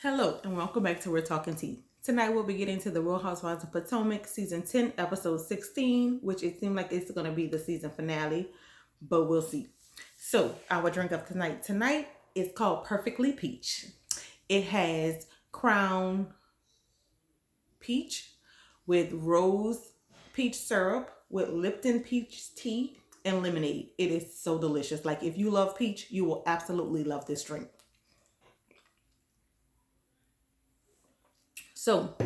Hello and welcome back to We're Talking Tea. Tonight we'll be getting to the Real Housewives of Potomac season 10 episode 16, which it seemed like it's going to be the season finale, but we'll see. So our drink of tonight is called Perfectly Peach. It has Crown Peach with rose peach syrup with Lipton peach tea and lemonade. It is so delicious. Like if you love peach, you will absolutely love this drink. So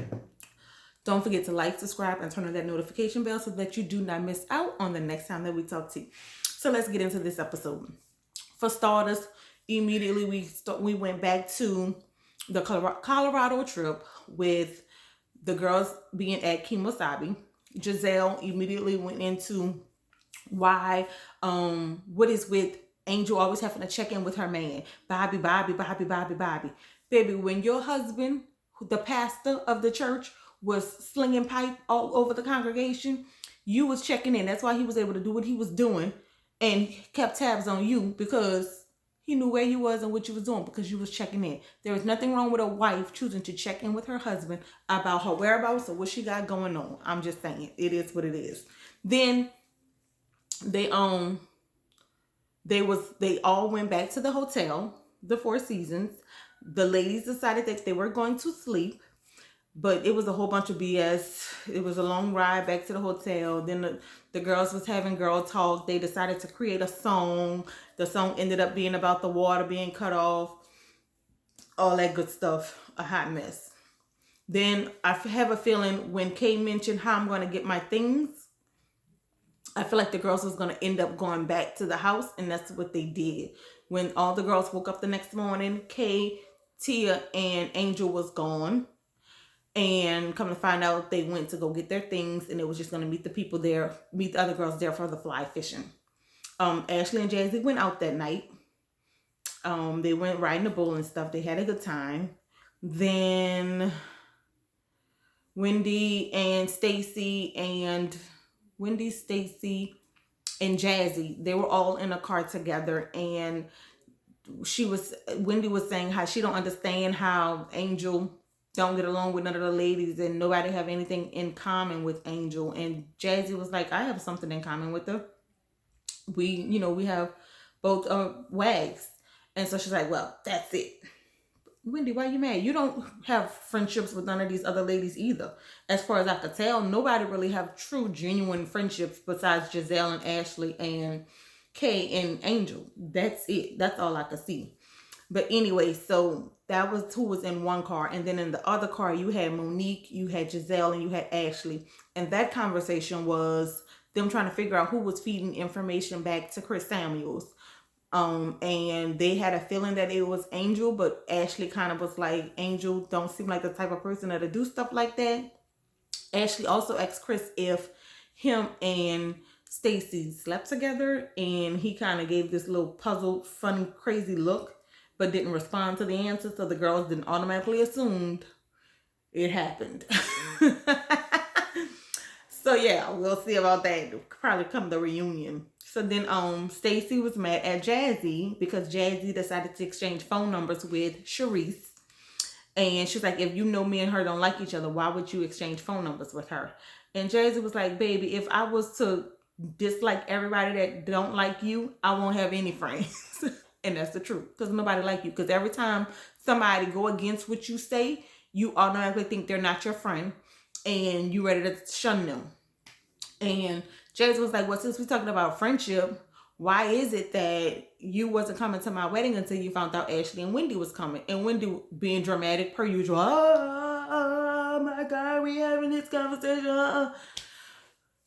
don't forget to like, subscribe, and turn on that notification bell so that you do not miss out on the next time that we talk tea. So let's get into this episode. For starters, immediately we went back to the Colorado trip with the girls being at Kimosabi. Giselle immediately went into why what is with Angel always having to check in with her man. Bobby. Baby, when your husband, the pastor of the church, was slinging pipe all over the congregation, you was checking in. That's why he was able to do what he was doing and kept tabs on you, because he knew where you was and what you was doing, because you was checking in. There is nothing wrong with a wife choosing to check in with her husband about her whereabouts or what she got going on. I'm just saying, it is what it is. Then they they all went back to the hotel, the Four Seasons. The ladies decided that they were going to sleep, but it was a whole bunch of BS. It was a long ride back to the hotel. Then the girls was having girl talk. They decided to create a song. The song ended up being about the water being cut off, all that good stuff. A hot mess. Then I have a feeling when Kay mentioned how I'm going to get my things, I feel like the girls was going to end up going back to the house, and that's what they did. When all the girls woke up the next morning, Kay, Tia, and Angel was gone. And come to find out, they went to go get their things, and it was just going to meet the other girls there for the fly fishing. Ashley and Jazzy went out that night. They went riding the bull and stuff. They had a good time. Then Stacy, and Jazzy, they were all in a car together, and Wendy was saying how she don't understand how Angel don't get along with none of the ladies and nobody have anything in common with Angel. And Jazzy was like, I have something in common with her. We have both wags. And so she's like, well, that's it. Wendy, why are you mad? You don't have friendships with none of these other ladies either. As far as I could tell, nobody really have true, genuine friendships besides Giselle and Ashley and Kay and Angel. That's it. That's all I could see. But anyway, so that was who was in one car. And then in the other car, you had Monique, you had Giselle, and you had Ashley. And that conversation was them trying to figure out who was feeding information back to Chris Samuels. And they had a feeling that it was Angel, but Ashley kind of was like, Angel don't seem like the type of person that'll do stuff like that. Ashley also asked Chris if him and Stacy slept together, and he kind of gave this little puzzled, funny, crazy look, but didn't respond to the answer, so the girls didn't automatically assume it happened. So yeah, we'll see about that. It'll probably come the reunion. So then Stacy was mad at Jazzy because Jazzy decided to exchange phone numbers with Sharice. And she's like, if you know me and her don't like each other, why would you exchange phone numbers with her? And Jazzy was like, baby, if I was to dislike everybody that don't like you, I won't have any friends. And that's the truth, because nobody like you. Because every time somebody go against what you say, you automatically think they're not your friend, and you ready to shun them. And Jazzy was like, well, since we're talking about friendship, why is it that you wasn't coming to my wedding until you found out Ashley and Wendy was coming? And Wendy being dramatic per usual. Oh my God, we having this conversation.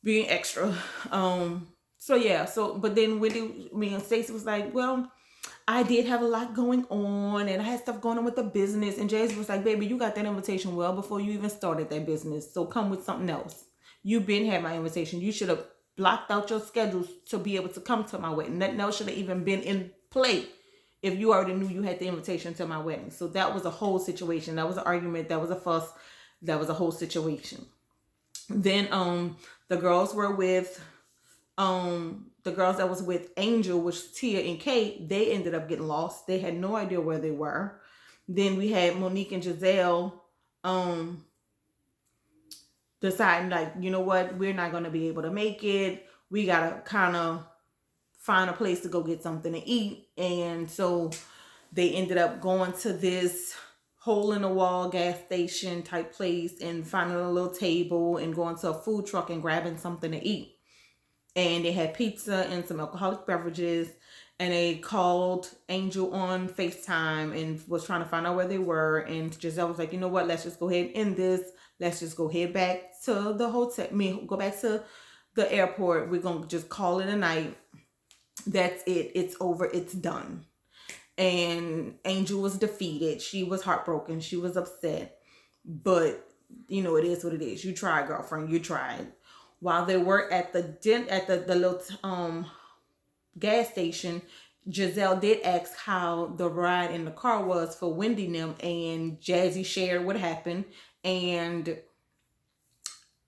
Being extra. But then me and Stacey was like, well, I did have a lot going on, and I had stuff going on with the business. And Jazzy was like, baby, you got that invitation well before you even started that business. So come with something else. You been had my invitation. You should have blocked out your schedules to be able to come to my wedding. Nothing else should have even been in play if you already knew you had the invitation to my wedding. So that was a whole situation. That was an argument. That was a fuss. That was a whole situation. Then the girls were with the girls that was with Angel, which Tia and Kate, they ended up getting lost. They had no idea where they were. Then we had Monique and Giselle deciding, like, you know what, we're not going to be able to make it. We got to kind of find a place to go get something to eat. And so they ended up going to this hole in the wall gas station type place and finding a little table and going to a food truck and grabbing something to eat. And they had pizza and some alcoholic beverages. And they called Angel on FaceTime and was trying to find out where they were. And Giselle was like, you know what, let's just go ahead and end this. Let's just go head back to the hotel. Go back to the airport. We're going to just call it a night. That's it. It's over. It's done. And Angel was defeated. She was heartbroken. She was upset. But, you know, it is what it is. You tried, girlfriend. You tried. While they were at the little gas station, Giselle did ask how the ride in the car was for Wendy and them, and Jazzy shared what happened, and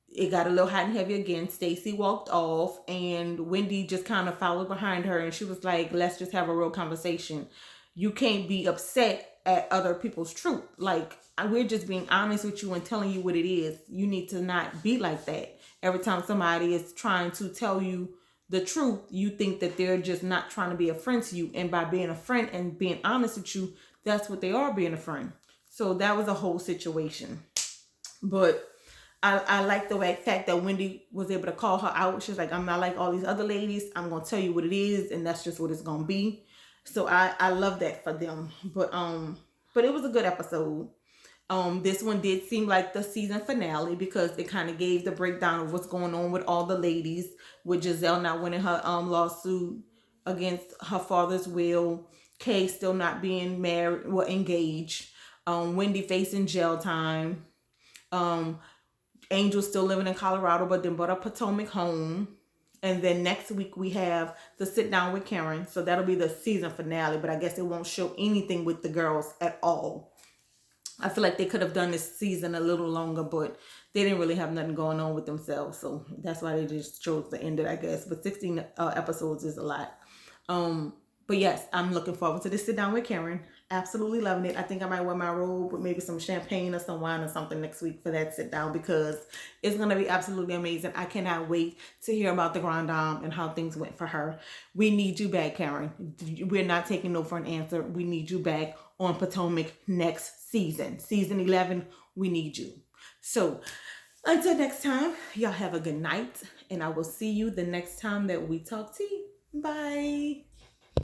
it got a little hot and heavy again. Stacy walked off, and Wendy just kind of followed behind her, and she was like, let's just have a real conversation. You can't be upset at other people's truth. Like, we're just being honest with you and telling you what it is. You need to not be like that. Every time somebody is trying to tell you the truth, you think that they're just not trying to be a friend to you. And by being a friend and being honest with you, that's what they are, being a friend. So that was a whole situation. But I like the fact that Wendy was able to call her out. She's like, I'm not like all these other ladies. I'm going to tell you what it is, and that's just what it's going to be. So I love that for them. But it was a good episode. This one did seem like the season finale because it kind of gave the breakdown of what's going on with all the ladies, with Giselle not winning her lawsuit against her father's will, Kay still not being married or engaged, Wendy facing jail time, Angel still living in Colorado but then brought up Potomac home. And then next week we have the sit down with Karen. So that'll be the season finale, but I guess it won't show anything with the girls at all. I feel like they could have done this season a little longer, but they didn't really have nothing going on with themselves. So that's why they just chose to end it, I guess. But 16 episodes is a lot. But yes, I'm looking forward to this sit down with Karen. Absolutely loving it. I think I might wear my robe with maybe some champagne or some wine or something next week for that sit down because it's going to be absolutely amazing. I cannot wait to hear about the Grand Dame and how things went for her. We need you back, Karen. We're not taking no for an answer. We need you back on Potomac next season. Season 11, we need you. So until next time, y'all have a good night, and I will see you the next time that we talk tea. Bye.